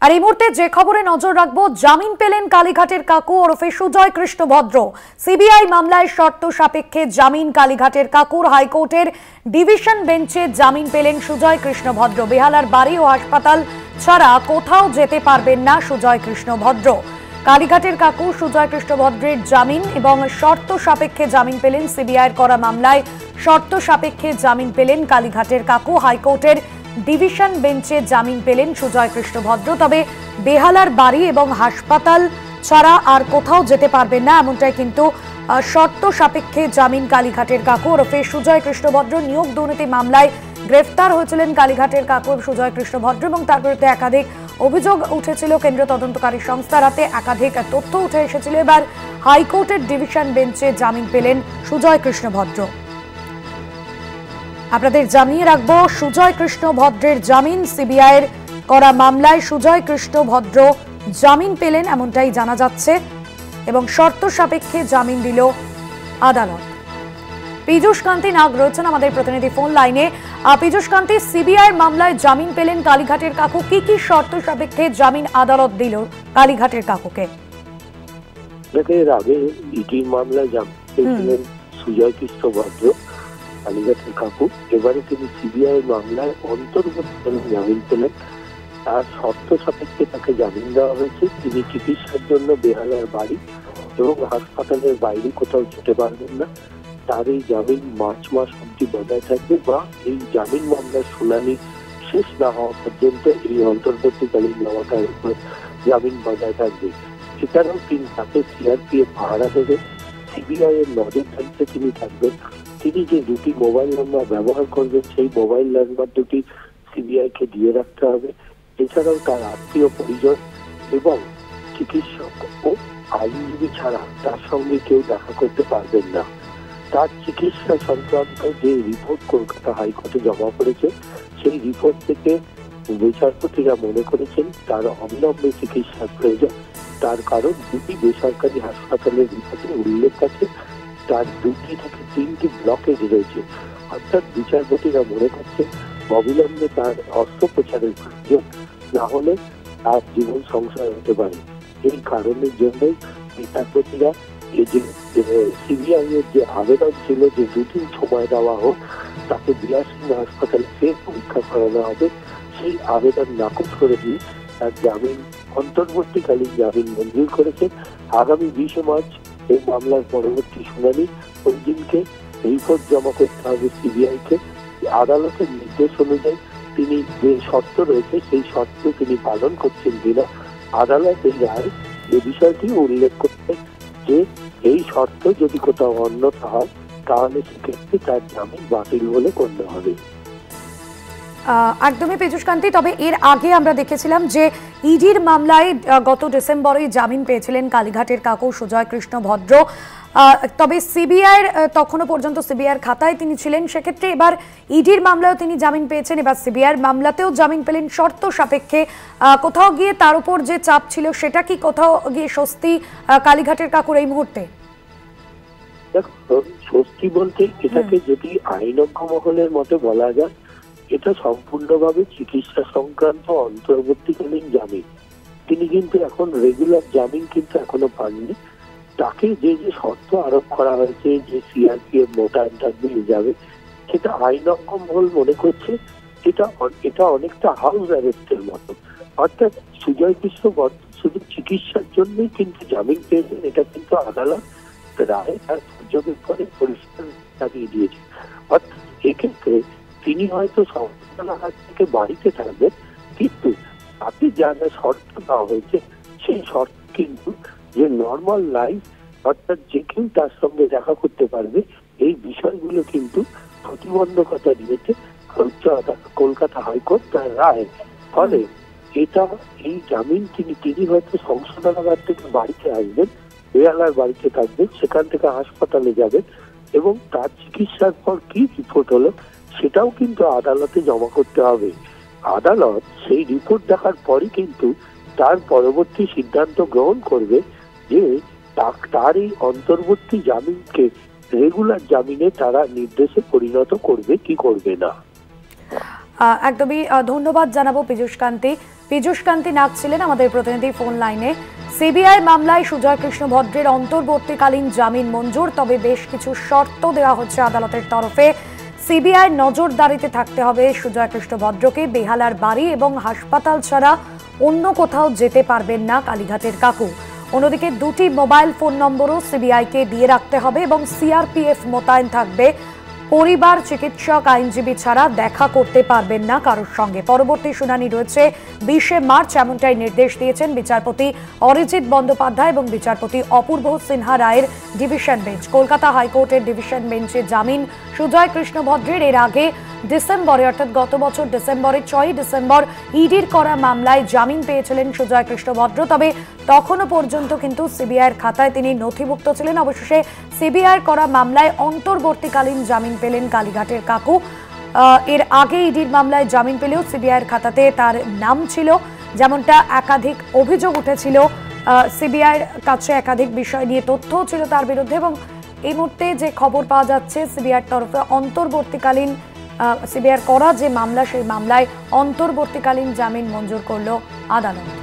আর এই মুহূর্তে যে খবরে নজর রাখবো, জামিন পেলেন কালীঘাটের কাকু ওরফে সুজয় কৃষ্ণ ভদ্র। সিবিআই মামলায় শর্ত সাপেক্ষে জামিন কালীঘাটের কাকুর। হাইকোর্টের ডিভিশন বেঞ্চে জামিন পেলেন সুজয় কৃষ্ণ ভদ্র। বেহালার বাড়ি ও হাসপাতাল ছাড়া কোথাও যেতে পারবেন না সুজয় কৃষ্ণ ভদ্র। কালীঘাটের কাকু সুজয় কৃষ্ণ ভদ্রের জামিন এবং শর্ত সাপেক্ষে জামিন পেলেন। সিবিআইয়ের করা মামলায় শর্ত সাপেক্ষে জামিন পেলেন কালীঘাটের কাকু। হাইকোর্টের ডিভিশন বেঞ্চে জামিন পেলেন সুজয় কৃষ্ণ ভদ্র। তবে বেহালার বাড়ি এবং হাসপাতাল ছাড়া আর কোথাও যেতে পারবেন না, এমনটাই কিন্তু শর্ত সাপেক্ষে জামিন কালীঘাটের কাকু ওরফে সুজয় কৃষ্ণ ভদ্র। নিয়োগ দুর্নীতি মামলায় গ্রেফতার হয়েছিলেন কালীঘাটের কাকু সুজয় কৃষ্ণ ভদ্র এবং তার বিরুদ্ধে একাধিক অভিযোগ উঠেছিল কেন্দ্রীয় তদন্তকারী সংস্থার হাতে। একাধিক তথ্য উঠে এসেছিল। এবার হাইকোর্টের ডিভিশন বেঞ্চে জামিন পেলেন সুজয় কৃষ্ণ ভদ্র। আপনাদের জানিয়ে রাখবো, সুজয় কৃষ্ণ ভদ্রের জামিন। সিবিআইয়ের করা মামলায় সুজয় কৃষ্ণ ভদ্র জামিন পেলেন এমনটাই জানা যাচ্ছে এবং শর্ত সাপেক্ষে জামিন দিল আদালত। পীযূষ কান্তি নাগ রয়েছেন আমাদের প্রতিনিধি ফোন লাইনে। পীযূষ কান্তি, সিবিআইয়ের মামলায় জামিন পেলেন কালীঘাটের কাকু, কি কি শর্ত সাপেক্ষে জামিন আদালত দিল কালীঘাটের কাকুকে? এর আগে ইডির মামলায় জামিন পেয়েছিলেন সুজয় কৃষ্ণ ভদ্র কালীঘাটের কাকু। এবারে তিনি সিবিআই মামলায় অন্তর্বর্তী জামিন পেলেন। তার শর্ত সাপেক্ষে তাকে জামিন দেওয়া হয়েছে। তিনি চিকিৎসার জন্য বেহালার বাড়ি এবং হাসপাতালের বাইরে কোথাও যেতে পারবেন না। তার এই জামিন মার্চ মাস অবধি বজায় থাকবে বা এই জামিন মামলার শুনানি শেষ না হওয়া পর্যন্ত এই অন্তর্বর্তীকালীন ব্যবস্থার উপর জামিন বজায় থাকবে। এছাড়াও তিনি তাকে সিআরপিএফ পাহারা দেবে, সিবিআই এর নজরদারিতে তিনি থাকবেন। তিনি যে দুটি মোবাইল নাম্বার ব্যবহার করবেন সেই মোবাইল নাম্বার দুটি সিবিআই কে দিয়ে রাখতে হবে। এছাড়াও তার আত্মীয় পরিজন এবং চিকিৎসক ও আইনজীবী ছাড়া তার সঙ্গে কেউ দেখা করতে পারবেন না। তার চিকিৎসা সংক্রান্ত যে রিপোর্ট কলকাতা হাইকোর্টে জমা করেছে, সেই রিপোর্ট থেকে বিচারপতিরা মনে করেছেন তার অবিলম্বে চিকিৎসার প্রয়োজন। তার কারণ দুটি বেসরকারি হাসপাতালের রিপোর্টে উল্লেখ আছে তার 2 থেকে 3টি ব্লকেজ রয়েছে। অর্থাৎ বিচারপতিরা মনে করছে অবিলম্বে তার অস্ত্রোপচারের প্রয়োজন, না হলে তার জীবন সংশয় হতে পারে। এই কারণের জন্যই বিচারপতিরা এই যে সিবিআই এর যে আবেদন ছিল যে 2 দিন সময় দেওয়া হোক, তাকে বিলাসিং হাসপাতালে ফের পরীক্ষা করানো হবে, সেই আবেদন নাকচ করে দিয়ে তার জামিন অন্তর্বর্তীকালীন জামিন মঞ্জুর করেছে। আগামী 20 মার্চ এই মামলার পরবর্তী শুনানি। ওই দিনকে রিপোর্ট জমা করতে হবে সিবিআই কে। আদালতের নির্দেশ অনুযায়ী তিনি যে শর্ত রয়েছে সেই শর্ত তিনি পালন করছেন কিনা আদালত এই রায় এ বিষয়টি উল্লেখ করছে যে এই শর্ত যদি কোথাও অন্যথা হয় তাহলে সেক্ষেত্রে তার জামিন বাতিল বলে গণ্য হবে। একদমই পীযূষ কান্তি, তবে এর আগে আমরা দেখেছিলাম যে ইডির মামলায় গত ডিসেম্বরে জামিন পেয়েছিলেন কালীঘাটের কাকু সুজয় কৃষ্ণ ভদ্র। তবে সিবিআইয়ের তখনও পর্যন্ত সিবিআইয়ের খাতায় তিনি ছিলেন। সেক্ষেত্রে এবার ইডির মামলায়ও তিনি জামিন পেয়েছেন, এবার সিবিআইয়ের মামলাতেও জামিন পেলেন শর্ত সাপেক্ষে। কোথাও গিয়ে তার উপর যে চাপ ছিল সেটা কি কোথাও গিয়ে স্বস্তি কালীঘাটের কাকুর এই মুহূর্তে? দেখো, স্বস্তি বলতে এটাকে যদি আইনজ্ঞ মহলের মতে বলা যায়, এটা সম্পূর্ণভাবে চিকিৎসা সংক্রান্ত অন্তর্বর্তীকালীন জামিন। তিনি কিন্তু এখন রেগুলার জামিন কিন্তু এখনো পাননি। তাকে যে যে শর্ত আরোপ করা হয়েছে যে সিআরপিএফ মোতায়েন থাকবে যাবে, সেটা আইনজ্ঞ মহল মনে করছে এটা অনেকটা হাউস অ্যারেস্টের মতো। অর্থাৎ সুজয় কৃষ্ণ শুধু চিকিৎসার জন্যই কিন্তু জামিন পেয়েছেন, এটা কিন্তু আদালত রায় তার পর্যবেক্ষণে পরিষ্কার জানিয়ে দিয়েছে। অর্থাৎ এক্ষেত্রে তিনি হয়তো সংস্থার হাত থেকে বাড়িতে থাকবেন, কিন্তু তাতে যা যা শর্ত দেওয়া হয়েছে সেই শর্ত কিন্তু যে নর্মাল লাইফ, অর্থাৎ যে কেউ তার সঙ্গে দেখা করতে পারবে, এই বিষয়গুলো কিন্তু প্রতিবন্ধকতা দিয়েছে কলকাতা হাইকোর্ট তার রায়। ফলে এটা এই জামিন তিনি হয়তো সংশোধনাগার থেকে বাড়িতে আসবেন, বেহালার বাড়িতে থাকবেন, সেখান থেকে হাসপাতালে যাবেন এবং তার চিকিৎসার পর কি রিপোর্ট হলো সেটাও কিন্তু আদালতে জমা করতে হবে। আদালত সেই রিপোর্ট দেখার পরই কিন্তু তার পরবর্তী সিদ্ধান্ত গ্রহণ করবে যে তার এই অন্তর্বর্তী জামিনকে রেগুলার জামিনে তারা নির্দেশে পরিণত করবে কি করবে না। একদমই ধন্যবাদ জানাবো পীযূষ কান্তি। পীযূষ কান্তি নাগ ছিলেন আমাদের প্রতিনিধি ফোন লাইনে। সিবিআই মামলায় সুজয় কৃষ্ণ ভদ্রের অন্তর্বর্তীকালীন জামিন মঞ্জুর, তবে বেশ কিছু শর্ত দেওয়া হচ্ছে আদালতের তরফে। সিবিআই নজরদারিতে থাকতে হবে সুজয় কৃষ্ণ ভদ্রকে, বেহালার বাড়ি এবং হাসপাতাল ছাড়া অন্য কোথাও যেতে পারবেন না কালীঘাটের কাকু। অন্যদিকে দুটি মোবাইল ফোন নম্বরও সিবিআইকে দিয়ে রাখতে হবে এবং সিআরপিএফ মোতায়েন থাকবে। পরিবার, চিকিৎসক, আইনজীবী ছাড়া দেখা করতে পারবেন না কারোর সঙ্গে। পরবর্তী শুনানি রয়েছে 20শে মার্চ, এমনটাই নির্দেশ দিয়েছেন বিচারপতি অরিজিৎ বন্দ্যোপাধ্যায় এবং বিচারপতি অপূর্ব সিনহা রায়ের ডিভিশন বেঞ্চ। কলকাতা হাইকোর্টের ডিভিশন বেঞ্চে জামিন সুজয় কৃষ্ণ ভদ্রের। এর আগে ডিসেম্বরে, অর্থাৎ গত বছর ডিসেম্বরে 6ই ডিসেম্বর ইডির করা মামলায় জামিন পেয়েছিলেন সুজয় কৃষ্ণ ভদ্র, তবে তখনও পর্যন্ত কিন্তু সিবিআইয়ের খাতায় তিনি নথিভুক্ত ছিলেন। অবশেষে সিবিআইয়ের করা মামলায় অন্তর্বর্তীকালীন জামিন পেলেন কালীঘাটের কাকু। এর আগে ইডির মামলায় জামিন পেলেও সিবিআইয়ের খাতাতে তার নাম ছিল, যেমনটা একাধিক অভিযোগ উঠেছিল। সিবিআইয়ের কাছে একাধিক বিষয় নিয়ে তথ্যও ছিল তার বিরুদ্ধে, এবং এই মুহূর্তে যে খবর পাওয়া যাচ্ছে সিবিআইয়ের তরফে অন্তর্বর্তীকালীন সিবিআইয়ের করা যে মামলা, সেই মামলায় অন্তর্বর্তীকালীন জামিন মঞ্জুর করল আদালত।